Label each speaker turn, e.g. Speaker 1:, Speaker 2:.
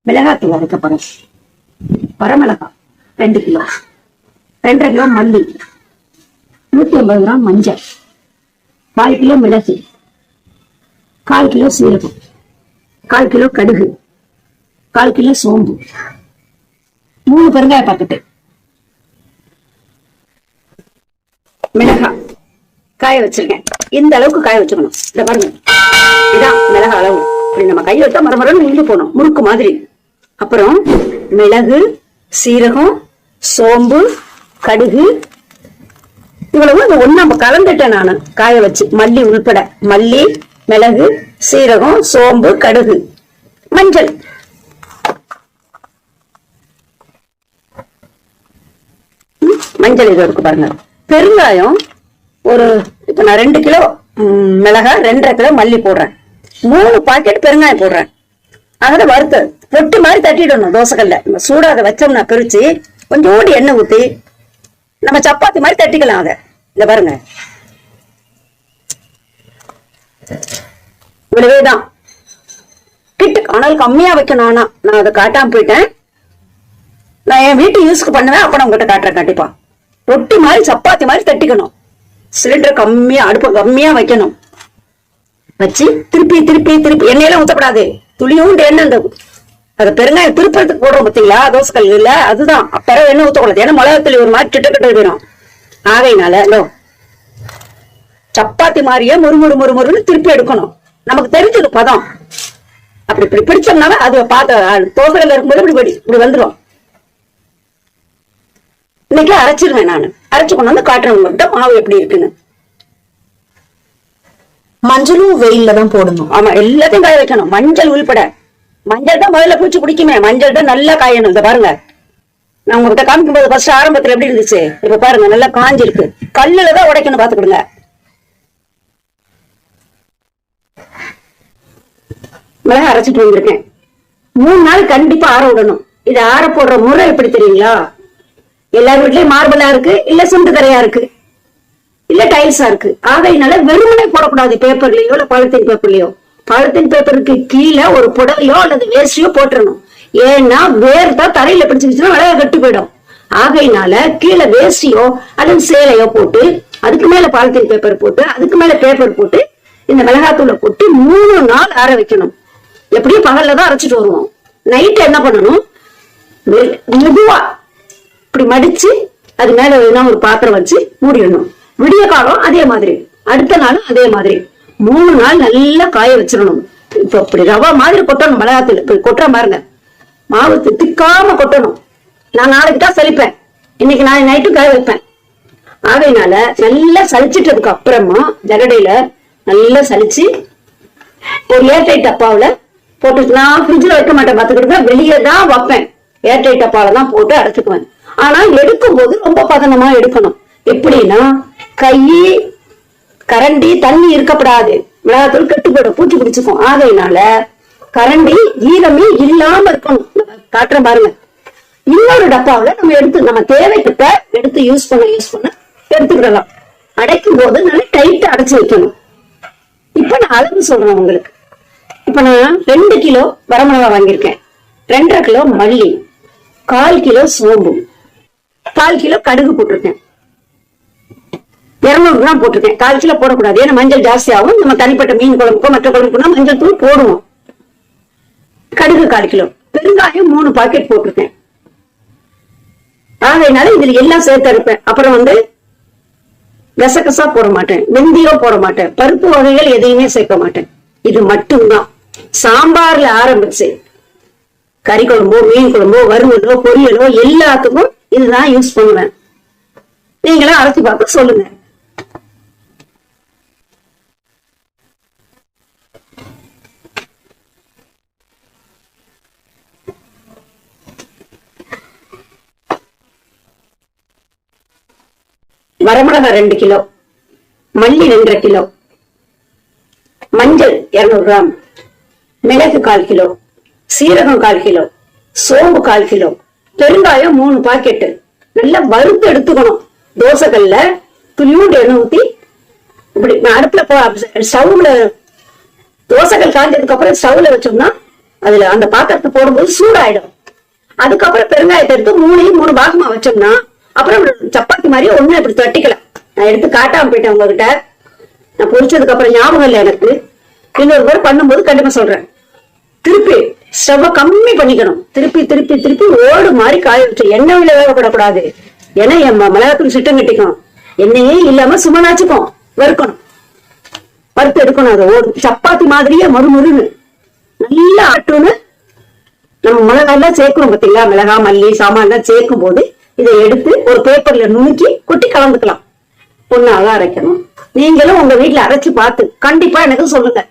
Speaker 1: மிளகாத்தூள் அரைக்கப்படும். வரமிளகாய் 2 kilo, 2.5 kilo மல்லி, 150 கிராம் மஞ்சள், 1/4 கிலோ மிளகு, 1/4 கிலோ சீரகம், 1/4 கிலோ கடுகு, 1/4 கிலோ சோம்பு, 3 பெருங்காய பாக்கெட்டு. மிளகாய் காய வச்சிருக்கேன். இந்த அளவுக்கு காய வச்சுக்கணும். இந்த பாருங்க, இதான் மிளகாய் அளவு. இப்படி நம்ம கையை வச்சா மரமரன்னு இழுந்து போகணும், முறுக்கு மாதிரி. அப்புறம் மிளகு, சீரகம், சோம்பு, கடுகு, இவ்வளவு ஒண்ணு நம்ம கலந்துட்டேன் நானு காய வச்சு. மல்லி உள்பட, மல்லி, மிளகு, சீரகம், சோம்பு, கடுகு, மஞ்சள், மஞ்சள் இது இருக்கு பாருங்க. பெருங்காயம் ஒரு, இப்ப நான் 2 கிலோ மிளகாய், 2.5 கிலோ மல்லி போடுறேன், 3 பாக்கெட் பெருங்காயம் போடுறேன். அதை வறுத்து பொட்டு மாதிரி தட்டிடணும் தோசைக்கல்ல. நம்ம சூடாக வச்சோம்னா பிரிச்சு கொஞ்சோண்டு எண்ணெய் ஊத்தி நம்ம சப்பாத்தி மாதிரி தட்டிக்கலாம். அதை இந்த பாருங்க, இவ்வளவேதான். கிட்ட ஆனால் கம்மியா வைக்கணும். ஆனா நான் அதை காட்டாம போயிட்டேன். நான் என் வீட்டு யூஸ்க்கு பண்ணுவேன். அப்ப நான் உங்ககிட்ட காட்டுறேன் கண்டிப்பா. ரொட்டி மாதிரி சப்பாத்தி மாதிரி தட்டிக்கணும். சிலிண்டர் கம்மியா, அடுப்பு கம்மியா வைக்கணும். வச்சு திருப்பி திருப்பி திருப்பி எண்ணெயெல்லாம் ஊத்தப்படாது. துளியும் எண்ணெய், அந்த அதை பெருங்காயம் திருப்பறதுக்கு போடுறோம் பார்த்தீங்களா தோசைக்கல் இல்ல, அதுதான். அப்புறம் எண்ணெய் ஊத்தக்கூடாது. ஏன்னா மிளகாத்தூள் ஒரு மாதிரி கிட்ட போயிடும். ஆகையினால சப்பாத்தி மாதிரியே முறுமுறுன்னு திருப்பி எடுக்கணும். நமக்கு தெரிஞ்சது பதம். அப்படி இப்படி பிடிச்சோம்னால அது பார்த்த தோசைகள் இருக்கும்போது இப்படி வந்துடும். இன்னைக்கு அரைச்சிருவேன் நான். அரைச்சு கொண்டு வந்து காட்டுறேன் உங்ககிட்ட மாவு எப்படி இருக்குன்னு.
Speaker 2: மஞ்சளும் வெயில்ல தான் போடணும்.
Speaker 1: ஆமா, எல்லாத்தையும் காய வைக்கணும். மஞ்சள் உள்பட. மஞ்சள் தான் முதல்ல பூச்சி பிடிக்குமே. மஞ்சள் தான் நல்லா காயணும். இதை பாருங்க, நான் உங்ககிட்ட காமிக்கும் போது ஃபர்ஸ்ட் ஆரம்பத்துல எப்படி இருந்துச்சு, இப்ப பாருங்க நல்லா காஞ்சிருக்கு. கல்லுலதான் உடைக்கணும், பாத்துக்கிடுங்க. மிளகா அரைச்சிட்டு வந்திருக்கேன். 3 நாள் கண்டிப்பா ஆற விடணும். இது ஆற போடுற முறை எப்படி தெரியுங்களா? எல்லார் வீட்லயும் மார்பலா இருக்கு, இல்ல சிமெண்ட் தரையா இருக்கு, இல்ல டைல்ஸா இருக்கு. ஆகையினால வெறுமனே போடக்கூடாது. பேப்பர்லயோ இல்ல பாலித்தீன் பேப்பர்லயோ. பாலித்தீன் பேப்பருக்கு கீழே ஒரு புடவையோ அல்லது வேஸ்டியோ போட்டுறணும். ஏன்னா வேர்தான் தரையில பிடிச்சிருச்சுன்னா மிளகா கட்டி போயிடும். ஆகையினால கீழே வேஸ்டியோ அல்லது சேலையோ போட்டு, அதுக்கு மேல பாலித்தீன் பேப்பர் போட்டு, அதுக்கு மேல பேப்பர் போட்டு, இந்த மிளகாத்தூளை போட்டு 3 நாள் ஆற வைக்கணும். எப்படியும் பகல்லதான் அரைச்சிட்டு வருவோம். நைட்டு என்ன பண்ணணும், மெதுவா இப்படி மடிச்சு அது மேல ஒரு பாத்திரம் வச்சு மூடிடணும். விடிய காலம் அதே மாதிரி, அடுத்த நாளும் அதே மாதிரி 3 நாள் நல்லா காய வச்சிடணும். இப்ப இப்படி ரவா மாதிரி கொட்டணும். மிளகாத்தூள் இப்படி கொட்டுற பாருங்க, மாவு திக்காம கொட்டணும். நான் நாளைக்கு தான் சலிப்பேன், இன்னைக்கு நான் நைட்டு காய வைப்பேன். ஆகையினால நல்லா சலிச்சிட்டதுக்கு அப்புறமா ஜகடையில நல்லா சலிச்சு ஒரு ஏர்டைட் டப்பாவில போட்டு, நான் ஃப்ரிட்ஜ்ல வைக்க மாட்டேன் பாத்துக்கிட்டு, வெளியே தான் வைப்பேன். ஏர்டைட் டப்பாவில தான் போட்டு அரைச்சுக்குவேன். ஆனா எடுக்கும் போது ரொம்ப பதனமா எடுக்கணும். எப்படின்னா கை, கரண்டி தண்ணி இருக்கப்படாது. மிளகாத்தூள் கெட்டுப்படும், பூச்சி பிடிச்சுக்கும். ஆகையினால கரண்டி ஈரமே இல்லாம இருக்கணும். காட்டுற பாருங்க. இன்னொரு டப்பாவில நம்ம எடுத்து நம்ம தேவைக்கிட்ட எடுத்து யூஸ் பண்ண எடுத்துக்கிடலாம். அடைக்கும் போது நல்லா டைட்டா அடைச்சு வைக்கணும். இப்ப நான் அளவு சொல்றேன் உங்களுக்கு. இப்ப நான் 2 கிலோ வரமிளகா வாங்கியிருக்கேன், 2.5 கிலோ மல்லி, 1/4 கிலோ சோம்பு, 1/4 கிலோ கடுகு போட்டிருக்கேன், 200 கிராம் போட்டிருக்கேன். 1/4 கிலோ போடக்கூடாது, ஏன்னா மஞ்சள் ஜாஸ்தி ஆகும். நம்ம தனிப்பட்ட மீன் குழம்புக்கோ மற்ற குழம்புக்குன்னா மஞ்சள் தூள் போடுவோம். கடுகு 1/4 கிலோ, பெருங்காயம் 3 பாக்கெட் போட்டிருக்கேன். ஆகையினால இதுல எல்லாம் சேர்த்து இருப்பேன். அப்புறம் கசகசா போட மாட்டேன், வெந்தயம் போட மாட்டேன், பருப்பு வகைகள் எதையுமே சேர்க்க மாட்டேன். இது மட்டும்தான். சாம்பார்ல ஆரம்பிச்சு கறி குழம்போ மீன் குழம்போ வறுவலோ பொரியலோ எல்லாத்துக்கும் இதுதான் யூஸ் பண்ணுவேன். நீங்களும் அரைச்சு பார்த்து சொல்லுங்க. வரமிளகாய் 2 கிலோ, மல்லி 2.5 கிலோ, மஞ்சள் 200 கிராம், மிளகு 1/4 கிலோ, சீரகம் 1/4 கிலோ, சோம்பு 1/4 கிலோ, பெருங்காயம் 3 பாக்கெட்டு. நல்லா வறுத்து எடுத்துக்கணும். தோசைகள்ல துளியூண்டு எண்ணெய் ஊத்தி இப்படி அடுப்புல ஸ்டவ்ல தோசைகள் காய்ஞ்சதுக்கு அப்புறம் ஸ்டவ்ல வச்சோம்னா அதுல அந்த பாத்திரத்தை போடும்போது சூடாயிடும். அதுக்கப்புறம் பெருங்காயத்தை எடுத்து 3 பாகமா வச்சோம்னா அப்புறம் சப்பாத்தி மாதிரி ஒண்ணு இப்படி தட்டிக்கலாம். நான் எடுத்து காட்டாம போயிட்டேன் உங்ககிட்ட. நான் பொரிச்சதுக்கு அப்புறம் ஞாபகம் இல்லை எனக்கு. இன்னொரு முறை பண்ணும்போது கண்டிப்பா சொல்றேன். திருப்பி ஸ்டவ் கம்மி பண்ணிக்கணும். திருப்பி திருப்பி திருப்பி ஓடு மாதிரி காய வச்சு எண்ணெயில வேகப்படக்கூடாது. ஏன்னா என் மிளகாத்தூள் சிட்டம் கட்டிக்கும். எண்ணெயே இல்லாம சுமனாச்சுக்கும் வறுக்கணும். வறுத்து எடுக்கணும். அதை ஓடு சப்பாத்தி மாதிரியே மறுமுறுன்னு நல்லா ஆட்டுன்னு. நம்ம மிளகாய் சேர்க்கிறோம் பாத்தீங்களா, மிளகா மல்லி சாமான் எல்லாம் சேர்க்கும் போது இதை எடுத்து ஒரு பேப்பர்ல நுணுக்கி கொட்டி கலந்துக்கலாம். பொண்ணாதான் அரைக்கணும். நீங்களும் உங்க வீட்டுல அரைச்சு பார்த்து கண்டிப்பா எனக்கு சொல்லுங்க.